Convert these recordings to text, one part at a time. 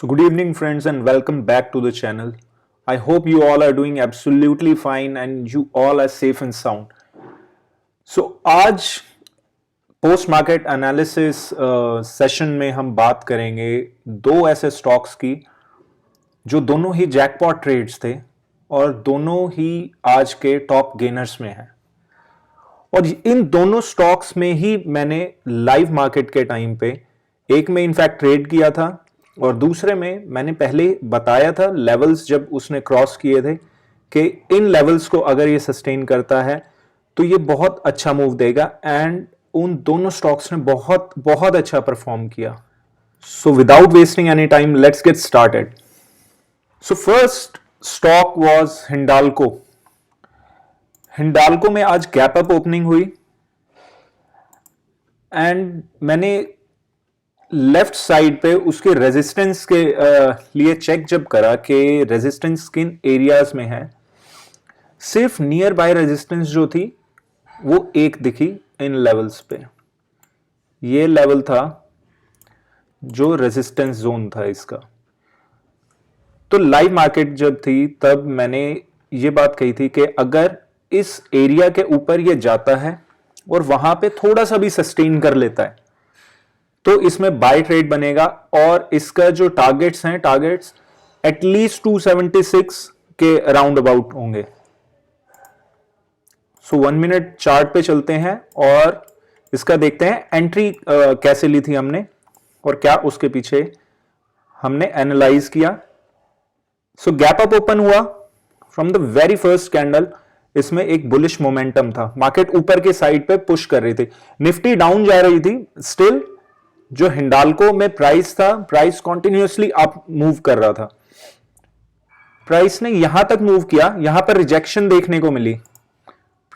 So, good evening, friends, and welcome back to the channel. I hope you all are doing absolutely fine and you all are safe and sound. So, आज post market analysis session में हम बात करेंगे दो ऐसे stocks की जो दोनों ही जैकपॉट ट्रेड्स थे और दोनों ही आज के टॉप गेनर्स में हैं। और इन दोनों स्टॉक्स में ही मैंने लाइव मार्केट के टाइम पे एक में इनफैक्ट ट्रेड किया था और दूसरे में मैंने पहले बताया था लेवल्स जब उसने क्रॉस किए थे कि इन लेवल्स को अगर ये सस्टेन करता है तो ये बहुत अच्छा मूव देगा एंड उन दोनों स्टॉक्स ने बहुत बहुत अच्छा परफॉर्म किया। So without wasting any time let's get started. So first stock was Hindalco. Hindalco में आज गैप अप ओपनिंग हुई एंड मैंने लेफ्ट साइड पे उसके रेजिस्टेंस के लिए चेक जब करा कि रेजिस्टेंस किन एरियाज में है, सिर्फ नियर बाय रेजिस्टेंस जो थी वो एक दिखी इन लेवल्स पे। ये लेवल था जो रेजिस्टेंस जोन था इसका। तो लाइव मार्केट जब थी तब मैंने ये बात कही थी कि अगर इस एरिया के ऊपर ये जाता है और वहां पे थोड़ा सा भी सस्टेन कर लेता है तो इसमें बाय ट्रेड बनेगा और इसका जो टारगेट्स हैं, टारगेट्स एटलीस्ट 276 के अराउंड अबाउट होंगे। सो 1 मिनट चार्ट पे चलते हैं और इसका देखते हैं एंट्री कैसे ली थी हमने और क्या उसके पीछे हमने एनालाइज किया। सो गैप अप ओपन हुआ from the very first candle. इसमें एक बुलिश मोमेंटम था, मार्केट ऊपर के साइड पे पुश कर रही थी, निफ्टी डाउन जा रही थी। स्टिल जो हिंडाल्को में प्राइस था, प्राइस कॉन्टिन्यूसली अप मूव कर रहा था। प्राइस ने यहां तक मूव किया, यहां पर रिजेक्शन देखने को मिली,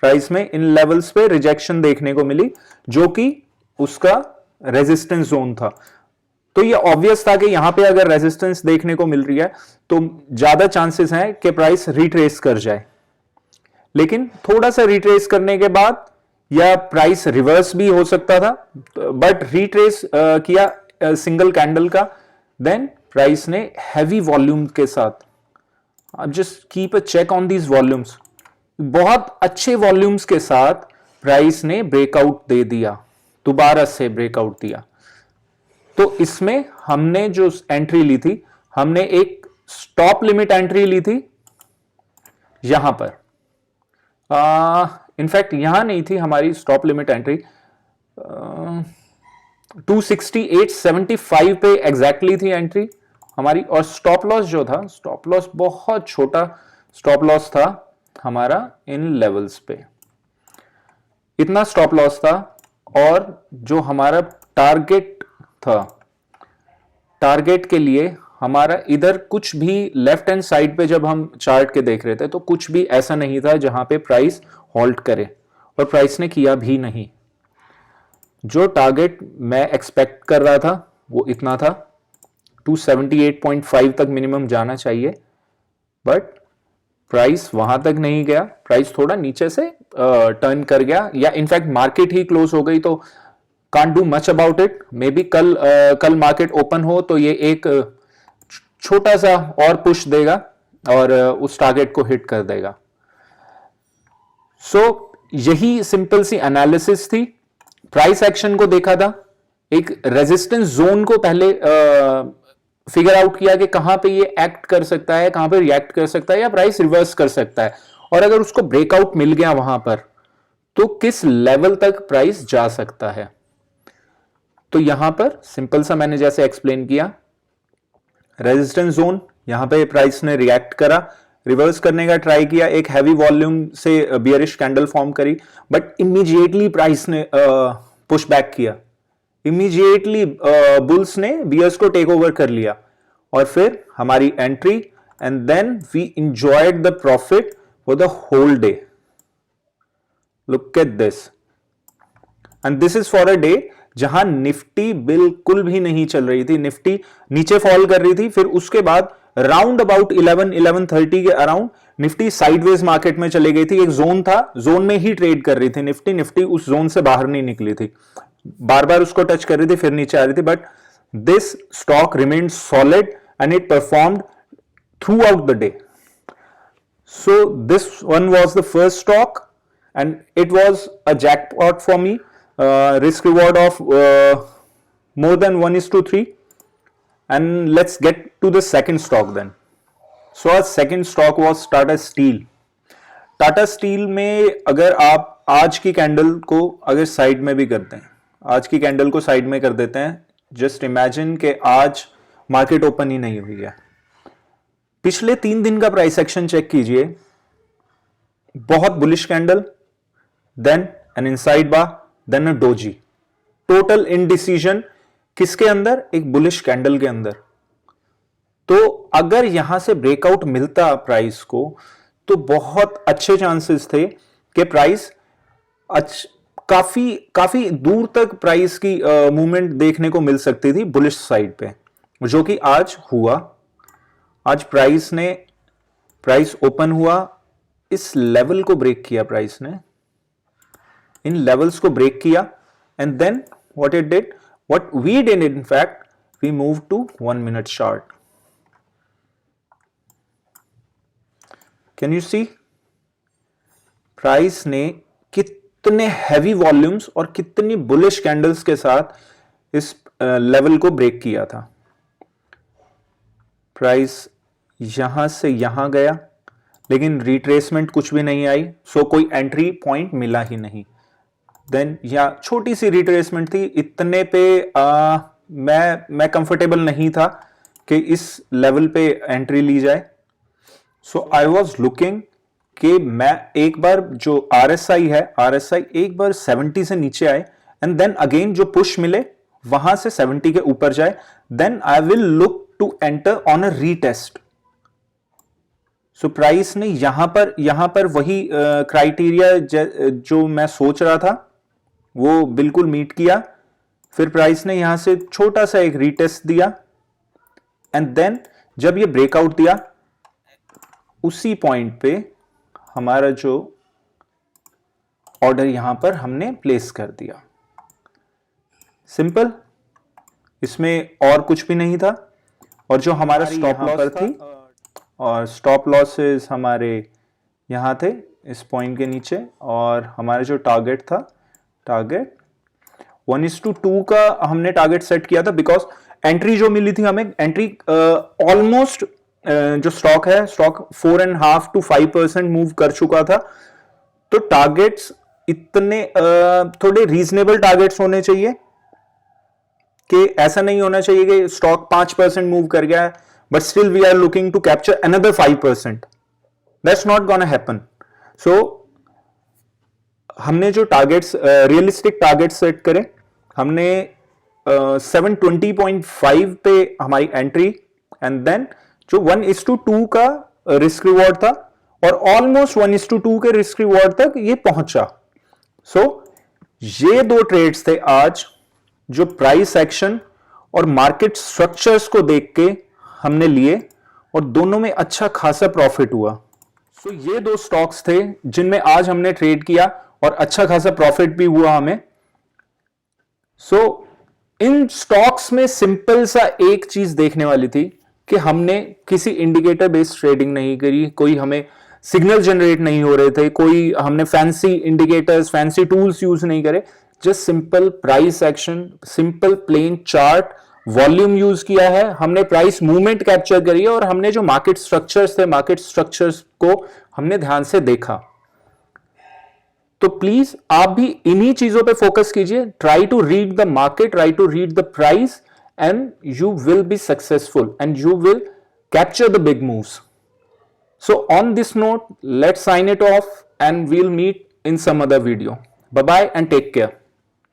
प्राइस में इन लेवल्स पे रिजेक्शन देखने को मिली जो कि उसका रेजिस्टेंस जोन था। तो ये ऑब्वियस था कि यहां पे अगर रेजिस्टेंस देखने को मिल रही है तो ज्यादा चांसेस हैं कि प्राइस रिट्रेस कर जाए। लेकिन थोड़ा सा रिट्रेस करने के बाद या प्राइस रिवर्स भी हो सकता था, बट रिट्रेस किया सिंगल कैंडल का, देन प्राइस ने हैवी वॉल्यूम के साथ, अब just keep a check on these volumes, बहुत अच्छे वॉल्यूम्स के साथ प्राइस ने ब्रेकआउट दे दिया, दोबारा से ब्रेकआउट दिया। तो इसमें हमने जो एंट्री ली थी, हमने एक स्टॉप लिमिट एंट्री ली थी यहां पर। इनफैक्ट यहां नहीं थी हमारी स्टॉप लिमिट एंट्री, 268.75 पे एग्जैक्टली थी एंट्री हमारी। और स्टॉप लॉस जो था, स्टॉप लॉस बहुत छोटा स्टॉप लॉस था हमारा इन लेवल्स पे, इतना स्टॉप लॉस था। और जो हमारा टारगेट था, टारगेट के लिए हमारा इधर कुछ भी लेफ्ट हैंड साइड पे जब हम चार्ट के देख रहे थे तो कुछ भी ऐसा नहीं था जहां पे प्राइस होल्ड करे, और प्राइस ने किया भी नहीं। जो टारगेट मैं एक्सपेक्ट कर रहा था वो इतना था, 278.5 तक मिनिमम जाना चाहिए, बट प्राइस वहां तक नहीं गया। प्राइस थोड़ा नीचे से टर्न कर गया, या इनफैक्ट मार्केट ही क्लोज हो गई, तो can't do much about it. May be कल मार्केट ओपन हो तो ये एक छोटा सा और पुश देगा और उस टारगेट को हिट कर देगा। सो यही सिंपल सी एनालिसिस थी। प्राइस एक्शन को देखा था, एक रेजिस्टेंस जोन को पहले फिगर आउट किया कि कहां पे ये एक्ट कर सकता है, कहां पे रिएक्ट कर सकता है या प्राइस रिवर्स कर सकता है, और अगर उसको ब्रेकआउट मिल गया वहां पर तो किस लेवल तक प्राइस जा सकता है। तो यहां पर सिंपल सा मैंने जैसे एक्सप्लेन किया, रेजिस्टेंस जोन, यहां पे प्राइस ने रिएक्ट करा, रिवर्स करने का ट्राई किया, एक हैवी वॉल्यूम से बियरिश कैंडल फॉर्म करी, बट इमीडिएटली प्राइस ने पुश बैक किया, इमीडिएटली बुल्स ने बियर्स को टेक ओवर कर लिया, और फिर हमारी entry, and then we enjoyed the profit for the whole day. Look at this, and this is for a day जहां निफ्टी बिल्कुल भी नहीं चल रही थी, निफ्टी नीचे फॉल कर रही थी। फिर उसके बाद राउंड अबाउट 11-11:30 के अराउंड निफ्टी साइडवेज मार्केट में चली गई थी। एक जोन था, जोन में ही ट्रेड कर रही थी निफ्टी, निफ्टी उस जोन से बाहर नहीं निकली थी, बार बार उसको टच कर रही थी, फिर नीचे आ रही थी, but this stock remained solid and it performed throughout the day. So this one was the first stock and it was a jackpot for me. Risk reward of more than 1:3. And let's get to the second stock then. So our second stock was Tata Steel. Tata steel में अगर आप आज की candle को अगर side में भी करते हैं, आज की कैंडल को साइड में कर देते हैं, जस्ट इमेजिन कि आज मार्केट ओपन ही नहीं हुई है, पिछले 3 दिन का प्राइस एक्शन चेक कीजिए, बहुत bullish candle, then an inside bar, then a doji, total indecision किसके अंदर? एक बुलिश कैंडल के अंदर। तो अगर यहां से ब्रेकआउट मिलता प्राइस को तो बहुत अच्छे चांसेस थे कि प्राइस काफी दूर तक प्राइस की मूवमेंट देखने को मिल सकती थी बुलिश साइड पे, जो कि आज हुआ। आज प्राइस ओपन हुआ, इस लेवल को ब्रेक किया, प्राइस ने इन लेवल्स को ब्रेक किया, and then what we did in fact, we move to 1 minute chart. Can you see price ने कितने हैवी वॉल्यूम्स और कितनी बुलिश कैंडल्स के साथ इस लेवल को ब्रेक किया था। प्राइस यहां से यहां गया, लेकिन रिट्रेसमेंट कुछ भी नहीं आई, सो कोई एंट्री पॉइंट मिला ही नहीं। देन या छोटी सी रिट्रेसमेंट थी, इतने पे मैं कंफर्टेबल नहीं था कि इस लेवल पे एंट्री ली जाए। सो आई वॉज लुकिंग कि मैं एक बार जो RSI है, RSI एक बार 70 से नीचे आए, एंड देन अगेन जो पुश मिले वहां से 70 के ऊपर जाए, then I will look to enter on a retest. So price ने यहां पर वही क्राइटेरिया जो मैं सोच रहा था वो बिल्कुल मीट किया। फिर प्राइस ने यहां से छोटा सा एक रीटेस्ट दिया, एंड देन जब ये ब्रेकआउट दिया, उसी पॉइंट पे हमारा जो ऑर्डर यहां पर हमने प्लेस कर दिया। सिंपल, इसमें और कुछ भी नहीं था। और जो हमारा स्टॉप लॉस पर थी, और स्टॉप लॉसेस हमारे यहां थे इस पॉइंट के नीचे, और हमारा जो टारगेट था, टारगेट 1:2 का हमने टारगेट सेट किया था, बिकॉज एंट्री जो मिली थी हमें, एंट्री ऑलमोस्ट जो स्टॉक है, स्टॉक 4.5 to 5% मूव कर चुका था। तो टारगेट्स इतने थोड़े रीजनेबल टारगेट्स होने चाहिए, कि ऐसा नहीं होना चाहिए कि स्टॉक 5% मूव कर गया है but still we are looking to capture another 5%। That's not gonna happen. So हमने जो टारगेट्स, रियलिस्टिक टारगेट सेट करें, हमने 720.5 पे हमारी एंट्री, एंड देन जो 1:2 का रिस्क रिवॉर्ड था, और ऑलमोस्ट 1:2 के रिस्क रिवॉर्ड तक ये पहुंचा। सो ये 2 ट्रेड्स थे आज, जो प्राइस एक्शन और मार्केट स्ट्रक्चर्स को देख के हमने लिए, और दोनों में अच्छा खासा प्रॉफिट हुआ। सो ये 2 स्टॉक्स थे जिनमें आज हमने ट्रेड किया और अच्छा खासा प्रॉफिट भी हुआ हमें। सो इन स्टॉक्स में सिंपल सा एक चीज देखने वाली थी कि हमने किसी इंडिकेटर बेस्ड ट्रेडिंग नहीं करी, कोई हमें सिग्नल जनरेट नहीं हो रहे थे, कोई हमने fancy indicators, fancy tools use नहीं करे, just simple price action, simple plain chart, volume use किया है, हमने प्राइस मूवमेंट कैप्चर करी है, और हमने जो मार्केट स्ट्रक्चर्स थे, मार्केट स्ट्रक्चर्स को हमने ध्यान से देखा। तो प्लीज आप भी इन्हीं चीजों पे फोकस कीजिए, try to read the market, try to read the price, and you will be successful and you will capture the big moves. So on this note, let's sign it off and we'll meet in some other video. Bye bye and take care.